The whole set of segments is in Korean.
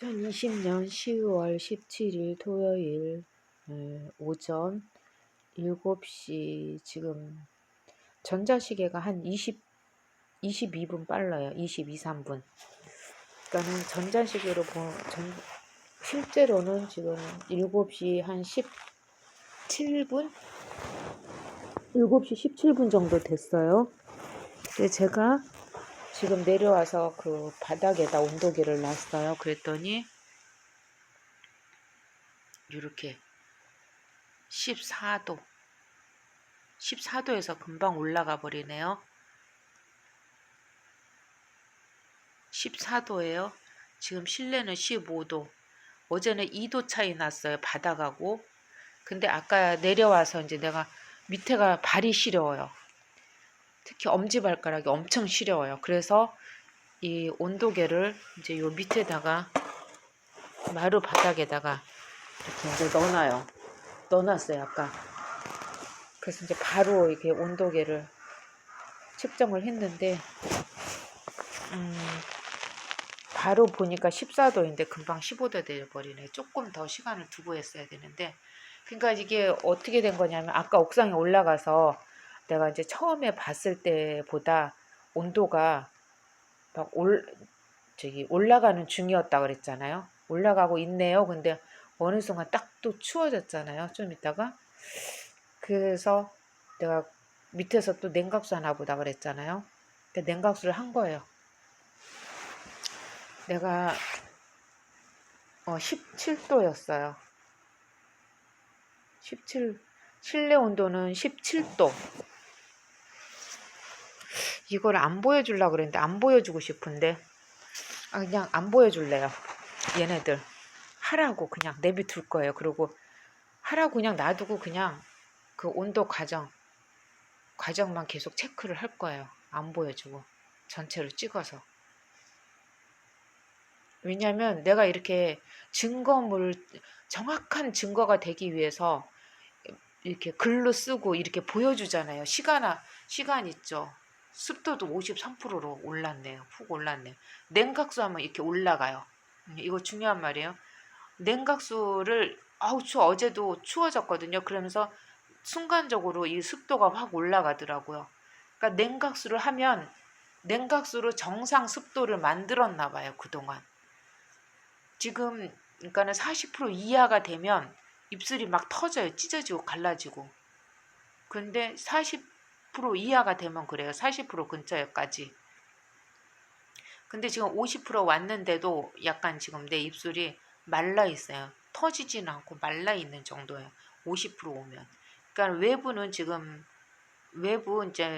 2020년 12월 17일 토요일 오전 7시 지금 전자시계가 한 22분 빨라요. 22, 3분. 그러니까는 전자시계로 실제로는 지금 7시 한 17분? 7시 17분 정도 됐어요. 근데 제가 지금 내려와서 그 바닥에다 온도계를 놨어요. 그랬더니 이렇게 14도 14도에서 금방 올라가 버리네요. 14도예요. 지금 실내는 15도. 어제는 2도 차이 났어요. 바닥하고. 근데 아까 내려와서 이제 내가 밑에가 발이 시려워요. 특히 엄지발가락이 엄청 시려워요. 그래서 이 온도계를 이제 요 밑에다가 마루 바닥에다가 이렇게 이제 넣어놨어요. 아까. 그래서 이제 바로 이렇게 온도계를 측정을 했는데 바로 보니까 14도인데 금방 15도 되어버리네. 조금 더 시간을 두고 했어야 되는데. 그러니까 이게 어떻게 된 거냐면 아까 옥상에 올라가서 내가 이제 처음에 봤을 때보다 온도가 막 올라가는 중이었다 그랬잖아요. 올라가고 있네요. 근데 어느 순간 딱 또 추워졌잖아요. 좀 있다가. 그래서 내가 밑에서 또 냉각수 하나 보다 그랬잖아요. 근데 냉각수를 한 거예요. 내가 17도였어요. 실내 온도는 17도. 이걸 안 보여주려고 그랬는데 안 보여주고 싶은데 그냥 안 보여줄래요. 얘네들 하라고 그냥 내비둘 거예요. 그리고 하라고 그냥 놔두고 그냥 그 온도 과정만 계속 체크를 할 거예요. 안 보여주고 전체를 찍어서. 왜냐면 내가 이렇게 정확한 증거가 되기 위해서 이렇게 글로 쓰고 이렇게 보여주잖아요. 시간 있죠. 습도도 53%로 올랐네요. 푹 올랐네요. 냉각수 하면 이렇게 올라가요. 이거 중요한 말이에요. 냉각수를 어제도 추워졌거든요. 그러면서 순간적으로 이 습도가 확 올라가더라고요. 그러니까 냉각수를 하면 냉각수로 정상 습도를 만들었나 봐요. 그동안. 지금 그러니까는 40% 이하가 되면 입술이 막 터져요. 찢어지고 갈라지고. 근데 40% 이하가 되면 그래요. 40% 근처에까지. 근데 지금 50% 왔는데도 약간 지금 내 입술이 말라 있어요. 터지지는 않고 말라 있는 정도예요. 50% 오면. 그러니까 외부 이제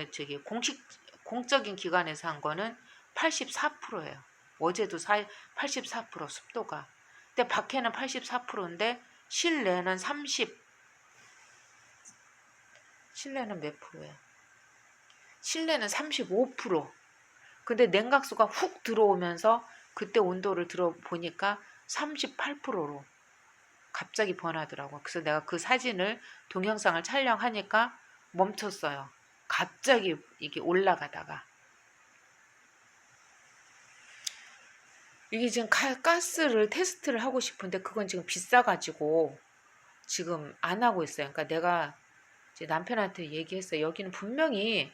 공적인 기관에서 한 거는 84%예요. 어제도 84% 습도가. 근데 밖에는 84%인데 실내는 실내는 몇 프로예요? 실내는 35%. 근데 냉각수가 훅 들어오면서 그때 온도를 들어보니까 38%로 갑자기 변하더라고요. 그래서 내가 그 사진을 동영상을 촬영하니까 멈췄어요. 갑자기 이게 올라가다가. 이게 지금 가스를 테스트를 하고 싶은데 그건 지금 비싸가지고 지금 안 하고 있어요. 그러니까 내가 이제 남편한테 얘기했어요. 여기는 분명히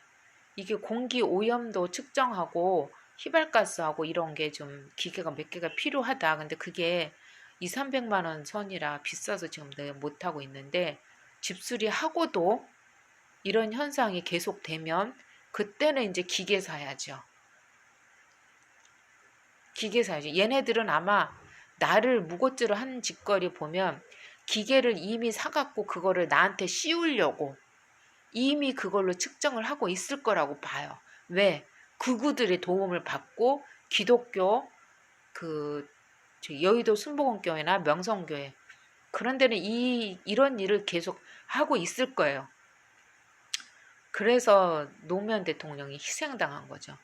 이게 공기 오염도 측정하고 휘발가스하고 이런 게 좀 기계가 몇 개가 필요하다. 근데 그게 2, 300만 원 선이라 비싸서 지금 내가 못하고 있는데 집수리 하고도 이런 현상이 계속되면 그때는 이제 기계 사야죠. 기계 사야죠. 얘네들은 아마 나를 무고죄로 한 짓거리 보면 기계를 이미 사갖고 그거를 나한테 씌우려고 이미 그걸로 측정을 하고 있을 거라고 봐요. 왜? 극우들의 도움을 받고 기독교 그 여의도 순복음교회나 명성교회 그런 데는 이런 일을 계속 하고 있을 거예요. 그래서 노무현 대통령이 희생당한 거죠.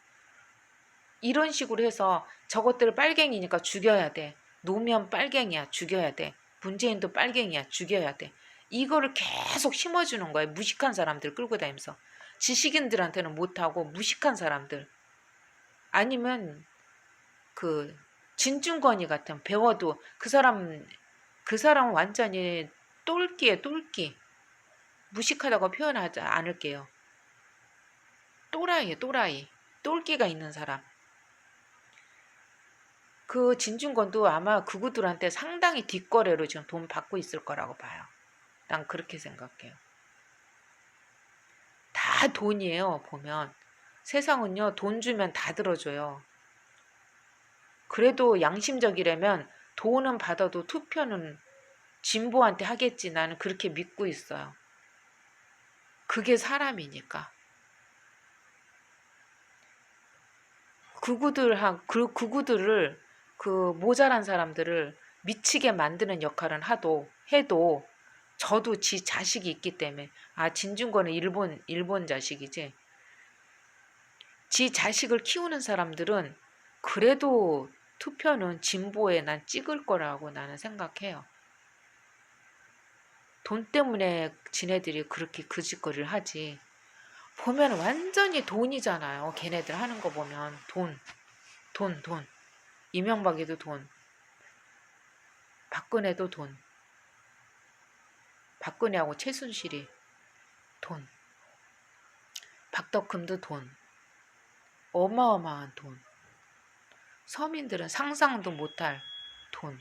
이런 식으로 해서 저것들을 빨갱이니까 죽여야 돼. 노무현 빨갱이야 죽여야 돼. 문재인도 빨갱이야 죽여야 돼. 이거를 계속 심어주는 거예요. 무식한 사람들 끌고 다니면서. 지식인들한테는 못하고 무식한 사람들. 아니면 그 진중권이 같은 배워도 그 사람은 완전히 똘끼에 똘끼. 무식하다고 표현하지 않을게요. 또라이에 또라이. 똘끼가 있는 사람. 그 진중권도 아마 그구들한테 상당히 뒷거래로 지금 돈 받고 있을 거라고 봐요. 난 그렇게 생각해요. 다 돈이에요, 보면. 세상은요, 돈 주면 다 들어줘요. 그래도 양심적이라면 돈은 받아도 투표는 진보한테 하겠지. 나는 그렇게 믿고 있어요. 그게 사람이니까. 그구들을, 그 모자란 사람들을 미치게 만드는 역할은 해도 저도 지 자식이 있기 때문에, 진중권은 일본 자식이지. 지 자식을 키우는 사람들은 그래도 투표는 진보에 난 찍을 거라고 나는 생각해요. 돈 때문에 지네들이 그렇게 그짓거리를 하지. 보면 완전히 돈이잖아요. 걔네들 하는 거 보면 돈. 이명박이도 돈, 박근혜도 돈, 박근혜하고 최순실이 돈, 박덕흠도 돈, 어마어마한 돈. 서민들은 상상도 못할 돈.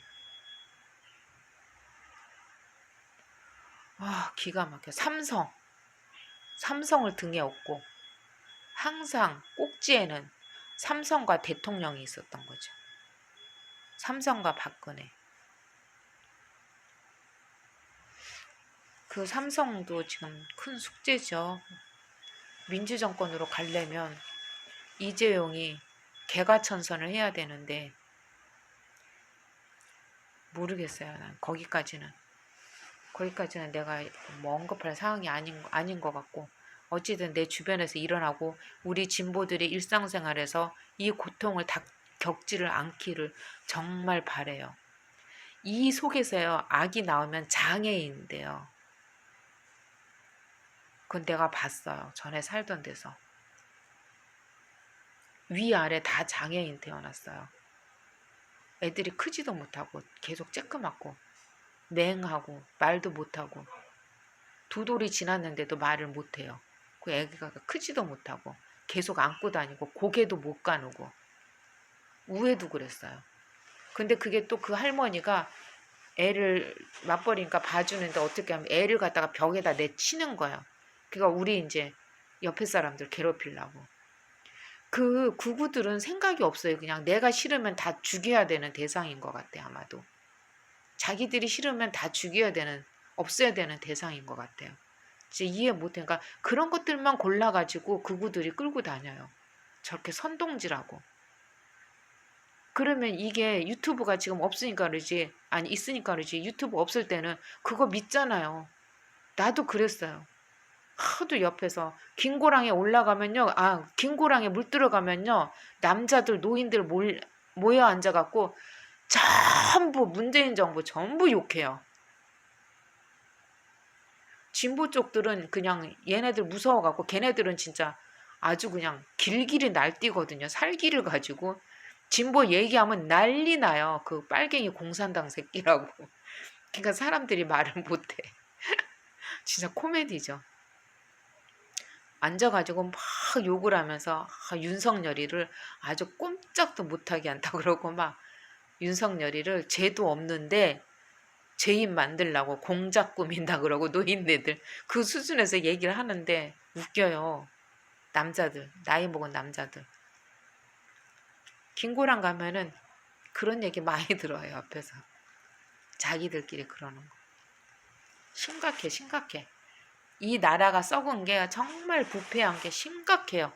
기가 막혀. 삼성을 등에 업고 항상 꼭지에는 삼성과 대통령이 있었던 거죠. 삼성과 박근혜. 그 삼성도 지금 큰 숙제죠. 민주정권으로 가려면 이재용이 개과천선을 해야 되는데 모르겠어요. 난 거기까지는 내가 뭐 언급할 사항이 아닌 것 같고, 어찌든 내 주변에서 일어나고 우리 진보들의 일상생활에서 이 고통을 다 겪지를 않기를 정말 바래요. 이 속에서요, 악이 나오면 장애인인데요. 그건 내가 봤어요. 전에 살던 데서. 위아래 다 장애인 태어났어요. 애들이 크지도 못하고 계속 쬐끄맣고 맹하고 말도 못하고 두 돌이 지났는데도 말을 못해요. 그 애기가 크지도 못하고 계속 안고 다니고 고개도 못 가누고 우애도 그랬어요. 근데 그게 또 그 할머니가 애를 맞벌이니까 봐주는데 어떻게 하면 애를 갖다가 벽에다 내치는 거야. 그러니까 우리 이제 옆에 사람들 괴롭히려고. 그 구구들은 생각이 없어요. 그냥 내가 싫으면 다 죽여야 되는 대상인 것 같아, 아마도. 자기들이 싫으면 다 죽여야 되는, 없애야 되는 대상인 것 같아요. 진짜 이해 못해. 그러니까 그런 것들만 골라가지고 그구들이 끌고 다녀요. 저렇게 선동질하고. 그러면 이게 유튜브가 지금 없으니까 그러지, 아니 있으니까 그러지, 유튜브 없을 때는 그거 믿잖아요. 나도 그랬어요. 하도 옆에서 긴고랑에 올라가면요, 긴고랑에 물 들어가면요, 남자들 노인들 모여 앉아갖고 전부 문재인 정부 전부 욕해요. 진보 쪽들은 그냥 얘네들 무서워갖고 걔네들은 진짜 아주 그냥 길길이 날뛰거든요. 살기를 가지고 진보 얘기하면 난리 나요. 그 빨갱이 공산당 새끼라고. 그러니까 사람들이 말을 못해. 진짜 코미디죠. 앉아가지고 막 욕을 하면서 윤석열이를 아주 꼼짝도 못하게 한다 그러고 막 윤석열이를 죄도 없는데 죄인 만들라고 공작 꾸민다 그러고 노인네들 그 수준에서 얘기를 하는데 웃겨요. 남자들, 나이 먹은 남자들. 김고랑 가면은 그런 얘기 많이 들어요. 앞에서 자기들끼리 그러는 거. 심각해. 이 나라가 썩은 게 정말 부패한 게 심각해요.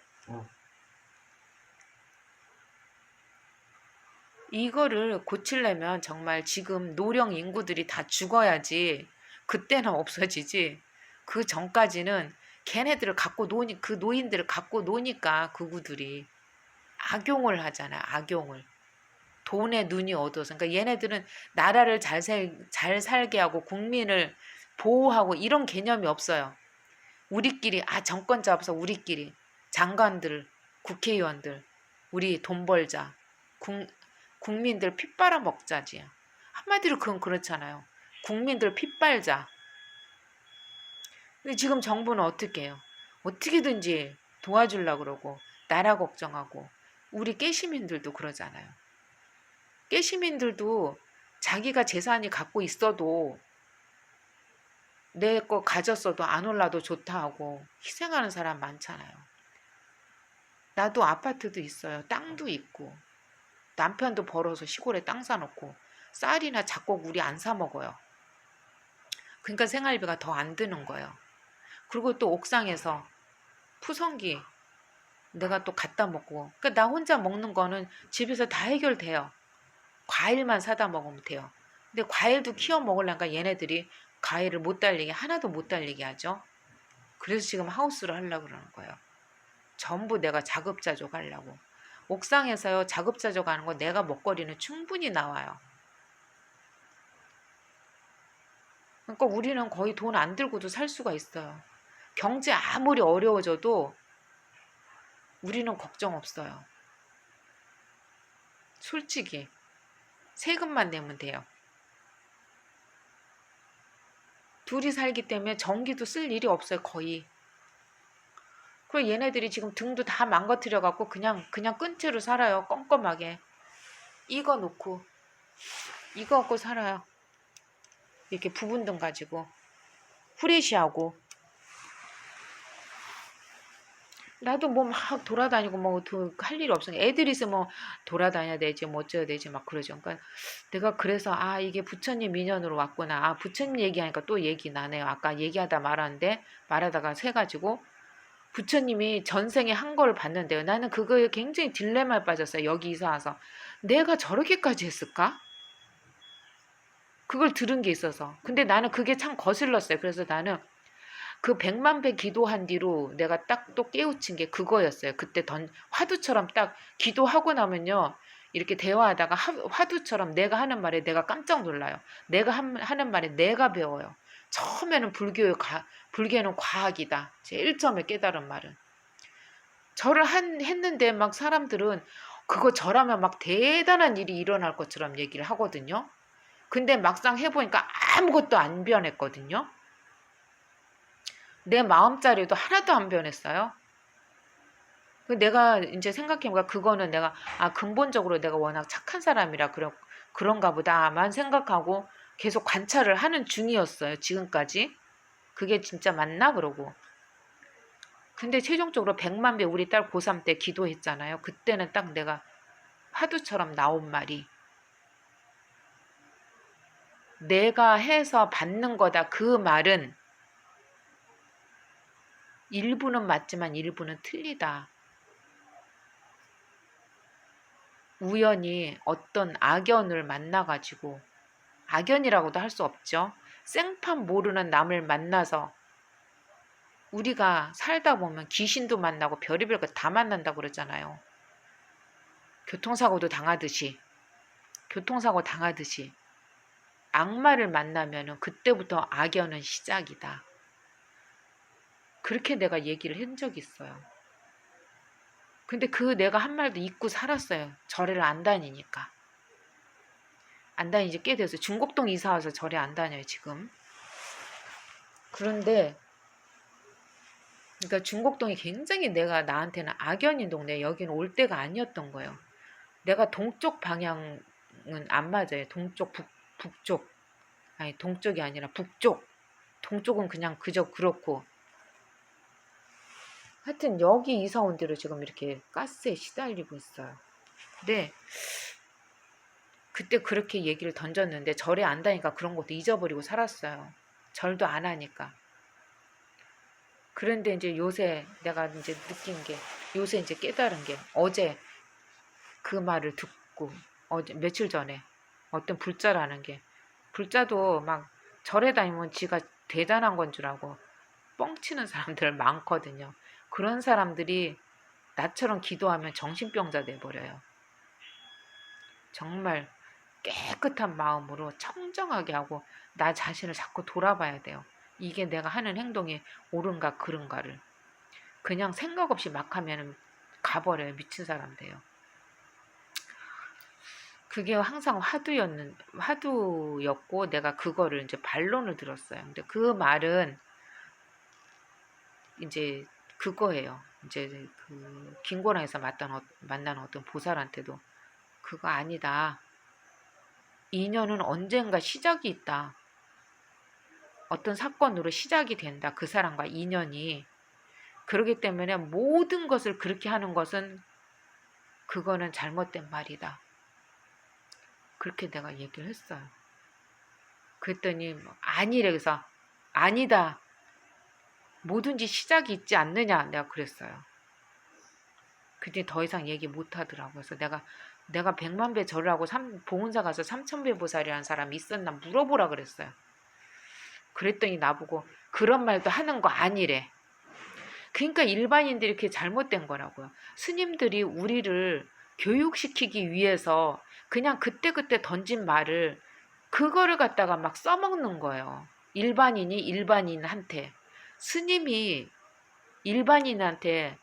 이거를 고치려면 정말 지금 노령 인구들이 다 죽어야지 그때는 없어지지. 그 전까지는 걔네들을 갖고 노니, 그 노인들을 갖고 노니까 그구들이 악용을 하잖아. 악용을. 돈에 눈이 어두워서. 그러니까 얘네들은 나라를 잘 살게 하고 국민을 보호하고 이런 개념이 없어요. 우리끼리 정권 잡아서 우리끼리 장관들, 국회의원들 우리 돈 벌자. 국민들 피 빨아먹자지. 한마디로 그건 그렇잖아요. 국민들 피 빨자. 근데 지금 정부는 어떻게 해요? 어떻게든지 도와주려고 그러고 나라 걱정하고 우리 깨시민들도 그러잖아요. 깨시민들도 자기가 재산이 갖고 있어도 내 거 가졌어도 안 올라도 좋다 하고 희생하는 사람 많잖아요. 나도 아파트도 있어요. 땅도 있고 남편도 벌어서 시골에 땅 사놓고 쌀이나 잡곡 우리 안 사 먹어요. 그러니까 생활비가 더 안 드는 거예요. 그리고 또 옥상에서 푸성기 내가 또 갖다 먹고 그러니까 나 혼자 먹는 거는 집에서 다 해결돼요. 과일만 사다 먹으면 돼요. 근데 과일도 키워 먹으려니까 얘네들이 과일을 못 달리게 하나도 못 달리게 하죠. 그래서 지금 하우스를 하려고 그러는 거예요. 전부 내가 자급자족 하려고. 옥상에서요 자급자족 하는 거 내가 먹거리는 충분히 나와요. 그러니까 우리는 거의 돈 안 들고도 살 수가 있어요. 경제 아무리 어려워져도 우리는 걱정 없어요. 솔직히 세금만 내면 돼요. 둘이 살기 때문에 전기도 쓸 일이 없어요. 거의. 그리고 얘네들이 지금 등도 다 망가뜨려 갖고 그냥 끈 채로 살아요. 껌껌하게. 이거 놓고 이거 갖고 살아요. 이렇게 부분 등 가지고 후레쉬하고 나도 뭐 막 돌아다니고 뭐 할 일이 없으니까 애들 있으면 뭐 돌아다녀야 되지 뭐 어쩌야 되지 막 그러죠. 그러니까 내가 그래서 아 이게 부처님 민연으로 왔구나. 아 부처님 얘기하니까 또 얘기 나네요. 아까 얘기하다 말았는데 말하다가 새가지고 부처님이 전생에 한 걸 봤는데요. 나는 그거에 굉장히 딜레마에 빠졌어요. 여기 이사 와서 내가 저렇게까지 했을까? 그걸 들은 게 있어서. 근데 나는 그게 참 거슬렀어요. 그래서 나는 그 100만 배 기도한 뒤로 내가 딱 또 깨우친 게 그거였어요. 그때 화두처럼 딱 기도하고 나면요. 이렇게 대화하다가 화두처럼 내가 하는 말에 내가 깜짝 놀라요. 내가 하는 말에 내가 배워요. 처음에는 불교는 과학이다. 제일 처음에 깨달은 말은. 절을 했는데 막 사람들은 그거 절하면 막 대단한 일이 일어날 것처럼 얘기를 하거든요. 근데 막상 해보니까 아무것도 안 변했거든요. 내 마음자리도 하나도 안 변했어요. 내가 이제 생각해보니까 그거는 내가 근본적으로 내가 워낙 착한 사람이라 그런가 보다만 생각하고 계속 관찰을 하는 중이었어요. 지금까지. 그게 진짜 맞나 그러고. 근데 최종적으로 100만 배 우리 딸 고3 때 기도했잖아요. 그때는 딱 내가 화두처럼 나온 말이 내가 해서 받는 거다. 그 말은 일부는 맞지만 일부는 틀리다. 우연히 어떤 악연을 만나가지고 악연이라고도 할 수 없죠. 생판 모르는 남을 만나서 우리가 살다 보면 귀신도 만나고 별의별 거 다 만난다고 그러잖아요. 교통사고 당하듯이 악마를 만나면은 그때부터 악연은 시작이다. 그렇게 내가 얘기를 한 적이 있어요. 근데 내가 한 말도 잊고 살았어요. 절에를 안 다니니까. 안 다닌 지 꽤 됐어요. 중곡동 이사 와서 절에 안 다녀요, 지금. 그런데 그러니까 중곡동이 굉장히 나한테는 악연인 동네, 여기는 올 때가 아니었던 거예요. 내가 동쪽 방향은 안 맞아요. 북쪽. 아니, 동쪽이 아니라 북쪽. 동쪽은 그냥 그저 그렇고. 하여튼 여기 이사 온 뒤로 지금 이렇게 가스에 시달리고 있어요. 근데 그때 그렇게 얘기를 던졌는데 절에 안 다니까 그런 것도 잊어버리고 살았어요. 절도 안 하니까. 그런데 이제 요새 내가 이제 느낀 게 요새 이제 깨달은 게 어제 그 말을 듣고 며칠 전에 어떤 불자라는 게 불자도 막 절에 다니면 지가 대단한 건 줄 알고 뻥치는 사람들 많거든요. 그런 사람들이 나처럼 기도하면 정신병자 돼버려요. 정말 깨끗한 마음으로 청정하게 하고 나 자신을 자꾸 돌아봐야 돼요. 이게 내가 하는 행동이 옳은가 그른가를. 그냥 생각 없이 막 하면 가버려요. 미친 사람 돼요. 그게 항상 화두였고 내가 그거를 이제 반론을 들었어요. 근데 그 말은 이제 그거예요. 이제 그 김고랑에서 만난 어떤 보살한테도 그거 아니다. 인연은 언젠가 시작이 있다. 어떤 사건으로 시작이 된다. 그 사람과 인연이. 그러기 때문에 모든 것을 그렇게 하는 것은 그거는 잘못된 말이다. 그렇게 내가 얘기를 했어요. 그랬더니 아니래. 그래서 아니다. 뭐든지 시작이 있지 않느냐. 내가 그랬어요. 근데 더 이상 얘기 못 하더라고요. 그래서 내가 100만 배 절을 하고 봉은사 가서 3000배 보살이라는 사람이 있었나 물어보라 그랬어요. 그랬더니 나보고 그런 말도 하는 거 아니래. 그러니까 일반인들이 이렇게 잘못된 거라고요. 스님들이 우리를 교육시키기 위해서 그냥 그때그때 던진 말을 그거를 갖다가 막 써먹는 거예요. 일반인이 일반인한테. 스님이 일반인한테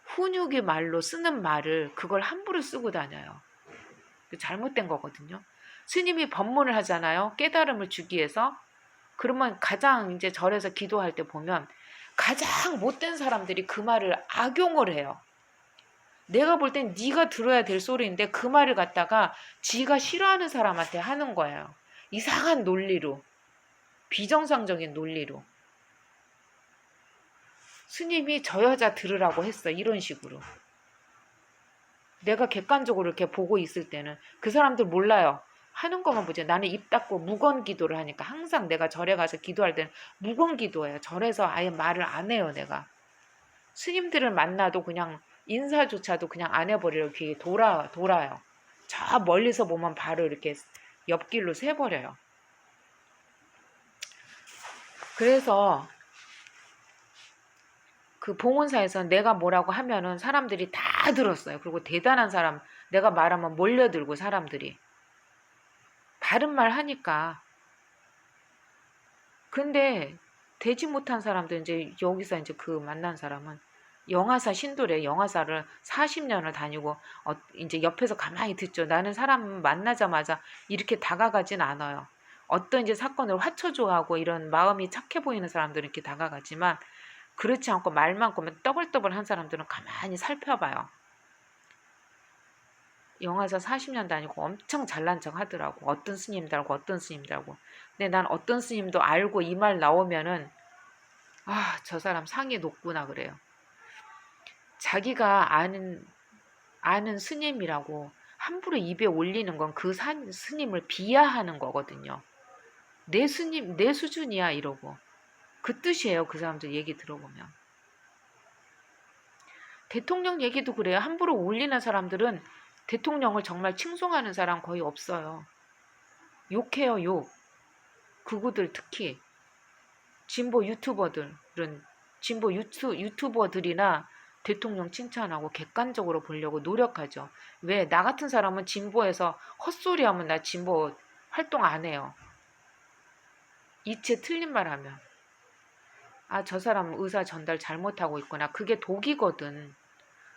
훈육의 말로 쓰는 말을 그걸 함부로 쓰고 다녀요. 잘못된 거거든요. 스님이 법문을 하잖아요. 깨달음을 주기 위해서. 그러면 가장 이제 절에서 기도할 때 보면 가장 못된 사람들이 그 말을 악용을 해요. 내가 볼 땐 네가 들어야 될 소리인데 그 말을 갖다가 지가 싫어하는 사람한테 하는 거예요. 이상한 논리로. 비정상적인 논리로. 스님이 저 여자 들으라고 했어. 이런 식으로. 내가 객관적으로 이렇게 보고 있을 때는 그 사람들 몰라요. 하는 것만 보죠. 나는 입 닫고 무건 기도를 하니까 항상 내가 절에 가서 기도할 때는 무건 기도예요. 절에서 아예 말을 안 해요. 내가. 스님들을 만나도 그냥 인사조차도 그냥 안 해버려요. 귀에 돌아요. 저 멀리서 보면 바로 이렇게 옆길로 새버려요. 그래서 그 봉온사에서 내가 뭐라고 하면은 사람들이 다 들었어요. 그리고 대단한 사람, 내가 말하면 몰려들고 사람들이. 바른 말 하니까. 근데 되지 못한 사람들 이제 여기서 이제 그 만난 사람은 영화사 신도래. 영화사를 40년을 다니고 이제 옆에서 가만히 듣죠. 나는 사람 만나자마자 이렇게 다가가진 않아요. 어떤 이제 사건을 화초조하고 이런 마음이 착해 보이는 사람들은 이렇게 다가가지만 그렇지 않고 말 많고 떠벌떠벌 한 사람들은 가만히 살펴봐요. 영화사 40년 다니고 엄청 잘난 척 하더라고. 어떤 스님들하고 어떤 스님들하고. 근데 난 어떤 스님도 알고 이 말 나오면은 저 사람 상이 높구나 그래요. 자기가 아는 스님이라고 함부로 입에 올리는 건 그 스님을 비하하는 거거든요. 내 스님, 내 수준이야 이러고. 그 뜻이에요. 그 사람들 얘기 들어보면. 대통령 얘기도 그래요. 함부로 올리는 사람들은 대통령을 정말 칭송하는 사람 거의 없어요. 욕해요, 욕. 그구들 특히. 진보 유튜버들은 진보 유튜버들이나 대통령 칭찬하고 객관적으로 보려고 노력하죠. 왜? 나 같은 사람은 진보에서 헛소리 하면 나 진보 활동 안 해요. 이체 틀린 말 하면. 저 사람 의사 전달 잘못하고 있구나. 그게 독이거든.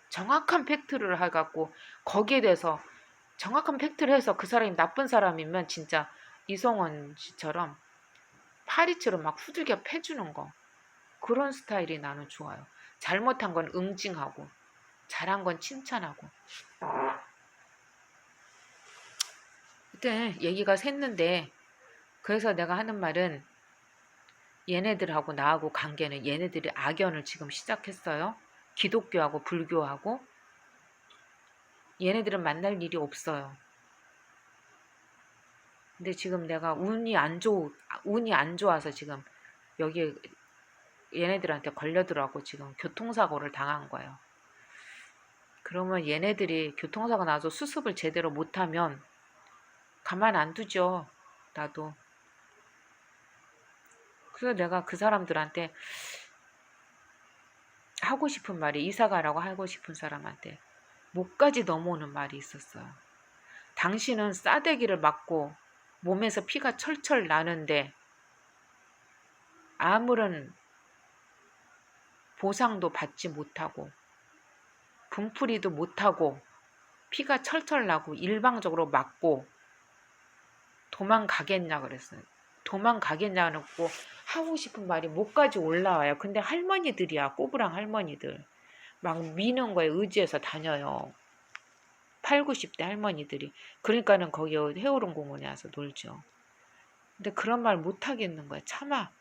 정확한 팩트를 해갖고 거기에 대해서 정확한 팩트를 해서 그 사람이 나쁜 사람이면 진짜 이성원 씨처럼 파리처럼 막 후들겨 패주는 거. 그런 스타일이 나는 좋아요. 잘못한 건 응징하고 잘한 건 칭찬하고. 그때 얘기가 샜는데 그래서 내가 하는 말은 얘네들하고 나하고 관계는 얘네들이 악연을 지금 시작했어요. 기독교하고 불교하고 얘네들은 만날 일이 없어요. 근데 지금 내가 운이 안 좋아서 지금 여기 얘네들한테 걸려들어갖고 지금 교통사고를 당한 거예요. 그러면 얘네들이 교통사고 나서 수습을 제대로 못하면 가만 안 두죠. 나도. 그래서 내가 그 사람들한테 하고 싶은 말이 이사가라고 하고 싶은 사람한테 목까지 넘어오는 말이 있었어요. 당신은 싸대기를 맞고 몸에서 피가 철철 나는데 아무런 보상도 받지 못하고 분풀이도 못하고 피가 철철 나고 일방적으로 맞고 도망가겠냐 그랬어요. 도망가겠냐고 하고 싶은 말이 목까지 올라와요. 근데 할머니들이야. 꼬부랑 할머니들. 막 미는 거에 의지해서 다녀요. 8, 90대 할머니들이. 그러니까는 거기 해오름공원에 와서 놀죠. 근데 그런 말 못 하겠는 거야. 참아.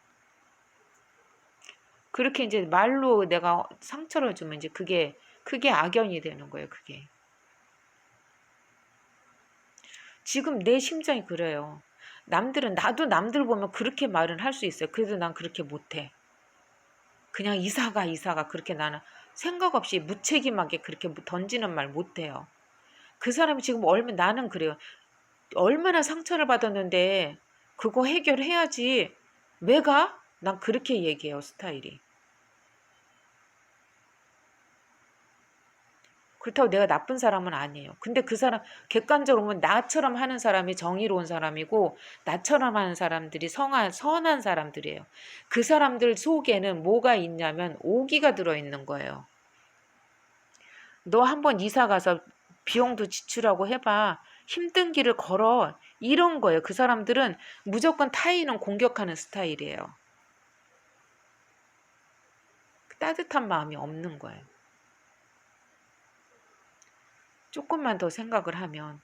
그렇게 이제 말로 내가 상처를 주면 이제 그게 악연이 되는 거예요. 그게. 지금 내 심정이 그래요. 남들은 나도 남들 보면 그렇게 말은 할 수 있어요. 그래도 난 그렇게 못해. 그냥 이사가 그렇게 나는 생각 없이 무책임하게 그렇게 던지는 말 못해요. 그 사람이 지금 나는 그래요. 얼마나 상처를 받았는데 그거 해결해야지. 왜 가? 난 그렇게 얘기해요. 스타일이. 그렇다고 내가 나쁜 사람은 아니에요. 근데 그 사람 객관적으로 보면 나처럼 하는 사람이 정의로운 사람이고 나처럼 하는 사람들이 선한 사람들이에요. 그 사람들 속에는 뭐가 있냐면 오기가 들어있는 거예요. 너 한번 이사 가서 비용도 지출하고 해봐. 힘든 길을 걸어. 이런 거예요. 그 사람들은 무조건 타인은 공격하는 스타일이에요. 따뜻한 마음이 없는 거예요. 조금만 더 생각을 하면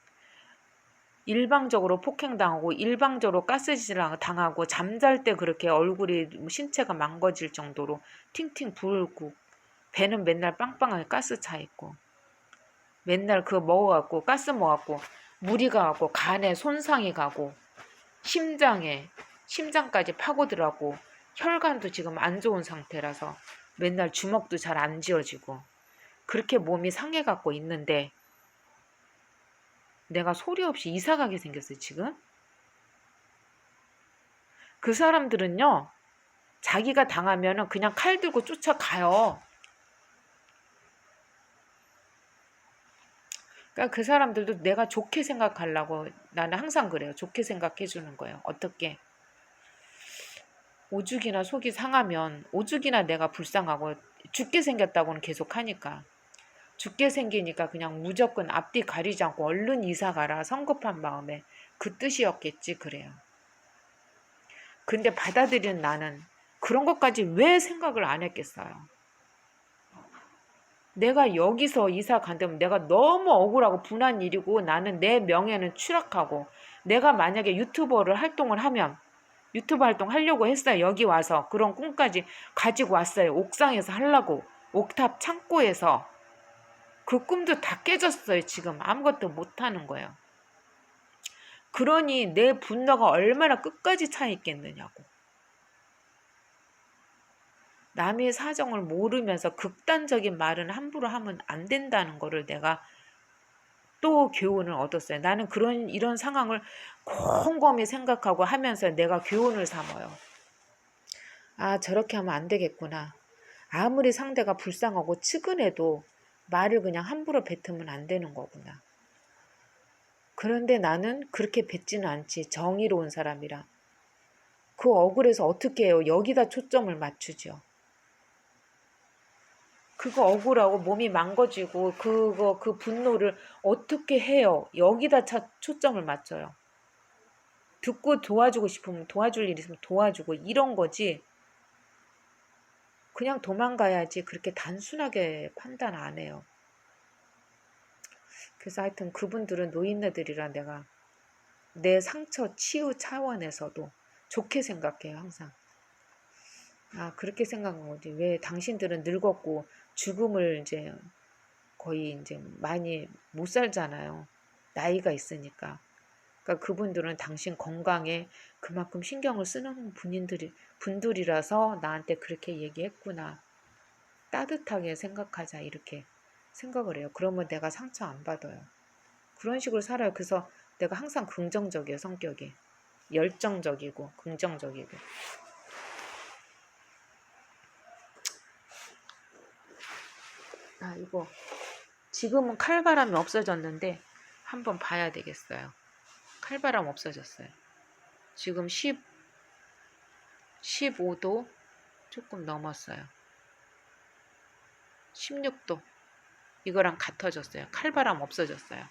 일방적으로 폭행당하고 일방적으로 가스질 당하고 잠잘 때 그렇게 얼굴이 신체가 망가질 정도로 팅팅 불고 배는 맨날 빵빵하게 가스 차 있고 맨날 그거 먹어갖고 가스 먹어갖고 무리 가갖고 간에 손상이 가고 심장까지 파고들어갖고 혈관도 지금 안 좋은 상태라서 맨날 주먹도 잘 안 쥐어지고 그렇게 몸이 상해갖고 있는데 내가 소리 없이 이사 가게 생겼어요, 지금. 그 사람들은요, 자기가 당하면은 그냥 칼 들고 쫓아가요. 그러니까 그 사람들도 내가 좋게 생각하려고 나는 항상 그래요. 좋게 생각해 주는 거예요. 어떻게? 오죽이나 속이 상하면 오죽이나 내가 불쌍하고 죽게 생겼다고는 계속 하니까. 죽게 생기니까 그냥 무조건 앞뒤 가리지 않고 얼른 이사 가라 성급한 마음에 그 뜻이었겠지 그래요. 근데 받아들인 나는 그런 것까지 왜 생각을 안 했겠어요. 내가 여기서 이사 간다면 내가 너무 억울하고 분한 일이고 나는 내 명예는 추락하고 내가 만약에 활동을 하면 유튜브 활동 하려고 했어요. 여기 와서 그런 꿈까지 가지고 왔어요. 옥상에서 하려고 옥탑 창고에서 그 꿈도 다 깨졌어요. 지금 아무것도 못하는 거예요. 그러니 내 분노가 얼마나 끝까지 차 있겠느냐고. 남의 사정을 모르면서 극단적인 말은 함부로 하면 안 된다는 거를 내가 또 교훈을 얻었어요. 나는 이런 상황을 곰곰이 생각하고 하면서 내가 교훈을 삼아요. 아, 저렇게 하면 안 되겠구나. 아무리 상대가 불쌍하고 측은해도 말을 그냥 함부로 뱉으면 안 되는 거구나. 그런데 나는 그렇게 뱉지는 않지. 정의로운 사람이라. 그 억울해서 어떻게 해요? 여기다 초점을 맞추죠. 그거 억울하고 몸이 망가지고 그 분노를 어떻게 해요? 여기다 초점을 맞춰요. 듣고 도와주고 싶으면 도와줄 일 있으면 도와주고 이런 거지. 그냥 도망가야지 그렇게 단순하게 판단 안 해요. 그래서 하여튼 그분들은 노인네들이라 내가 내 상처 치유 차원에서도 좋게 생각해요. 항상. 아, 그렇게 생각한 거지. 왜 당신들은 늙었고 죽음을 이제 거의 이제 많이 못 살잖아요. 나이가 있으니까. 그러니까 그분들은 당신 건강에 그만큼 신경을 쓰는 분들이라서 나한테 그렇게 얘기했구나. 따뜻하게 생각하자 이렇게 생각을 해요. 그러면 내가 상처 안 받아요. 그런 식으로 살아요. 그래서 내가 항상 긍정적이에요. 성격이. 열정적이고 긍정적이고. 아, 이거 지금은 칼바람이 없어졌는데 한번 봐야 되겠어요. 칼바람 없어졌어요. 지금 15도 조금 넘었어요. 16도. 이거랑 같아졌어요. 칼바람 없어졌어요.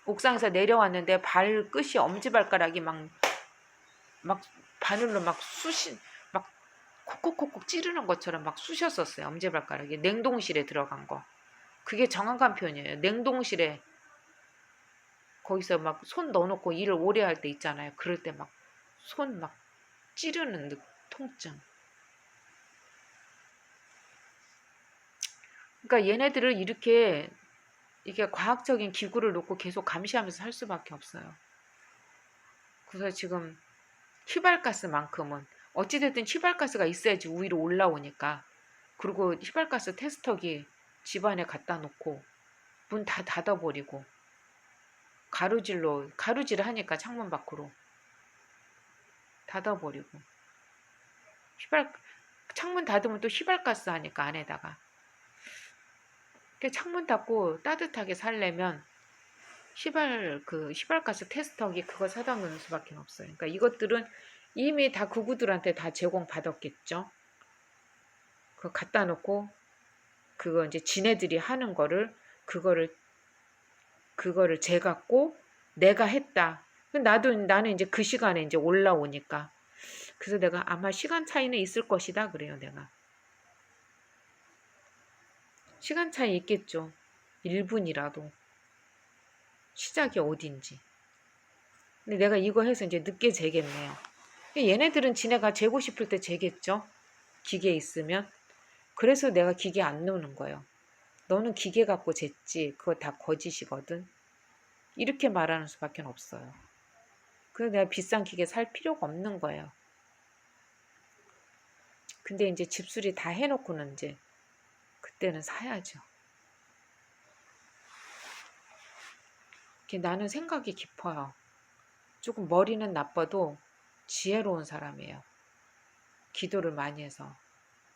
옥상에서 내려왔는데 발끝이 엄지발가락이 막 바늘로 막 막 콕콕콕콕 찌르는 것처럼 막 쑤셨었어요. 엄지발가락이 냉동실에 들어간 거. 그게 정확한 표현이에요. 냉동실에 거기서 막 손 넣어놓고 일을 오래 할 때 있잖아요. 그럴 때 막 손 막 찌르는 통증. 그러니까 얘네들을 이게 과학적인 기구를 놓고 계속 감시하면서 살 수밖에 없어요. 그래서 지금 휘발가스만큼은 어찌됐든 휘발가스가 있어야지 위로 올라오니까. 그리고 휘발가스 테스터기 집안에 갖다 놓고 문 다 닫아버리고 가루질을 하니까 창문 밖으로 닫아버리고 휘발 창문 닫으면 또 휘발가스 하니까 안에다가 창문 닫고 따뜻하게 살려면 휘발가스 테스터기 그거 사다 놓는 수밖에 없어요. 그러니까 이것들은 이미 다 구구들한테 다 제공받았겠죠. 그거 갖다 놓고 그거 이제 지네들이 하는 그거를 재갖고 내가 했다. 나는 이제 그 시간에 이제 올라오니까. 그래서 내가 아마 시간 차이는 있을 것이다 그래요, 내가. 시간 차이 있겠죠. 1분이라도. 시작이 어딘지. 근데 내가 이거 해서 이제 늦게 재겠네요. 얘네들은 지네가 재고 싶을 때 재겠죠. 기계 있으면. 그래서 내가 기계 안 놓는 거예요. 너는 기계 갖고 쟀지. 그거 다 거짓이거든. 이렇게 말하는 수밖에 없어요. 그래서 내가 비싼 기계 살 필요가 없는 거예요. 근데 이제 집수리 다 해놓고는 이제 그때는 사야죠. 나는 생각이 깊어요. 조금 머리는 나빠도 지혜로운 사람이에요. 기도를 많이 해서.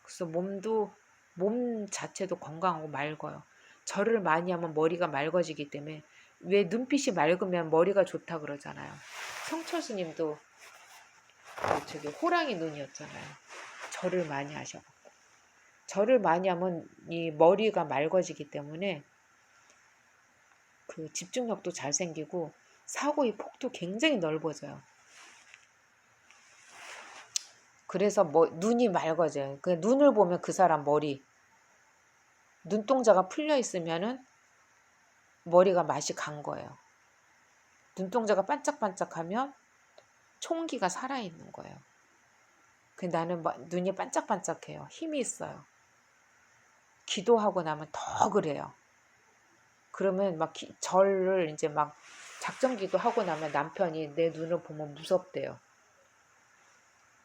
그래서 몸 자체도 건강하고 맑아요. 절을 많이 하면 머리가 맑아지기 때문에 왜 눈빛이 맑으면 머리가 좋다 그러잖아요. 성철 스님도 저기 호랑이 눈이었잖아요. 절을 많이 하셔갖고. 절을 많이 하면 이 머리가 맑아지기 때문에 그 집중력도 잘 생기고 사고의 폭도 굉장히 넓어져요. 그래서 눈이 맑아져요. 그 눈을 보면 그 사람 머리 눈동자가 풀려 있으면은 머리가 맛이 간 거예요. 눈동자가 반짝반짝하면 총기가 살아있는 거예요. 나는 눈이 반짝반짝해요. 힘이 있어요. 기도하고 나면 더 그래요. 그러면 절을 이제 막 작정기도 하고 나면 남편이 내 눈을 보면 무섭대요.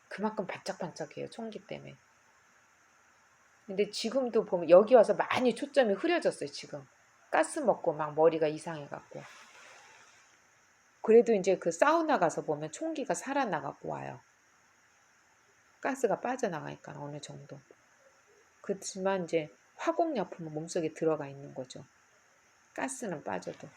그만큼 반짝반짝해요. 총기 때문에. 근데 지금도 보면 여기 와서 많이 초점이 흐려졌어요. 지금 가스 먹고 막 머리가 이상해갖고. 그래도 이제 그 사우나 가서 보면 총기가 살아나갖고 와요. 가스가 빠져나가니까 어느 정도. 그렇지만 이제 화공약품은 몸속에 들어가 있는 거죠. 가스는 빠져도.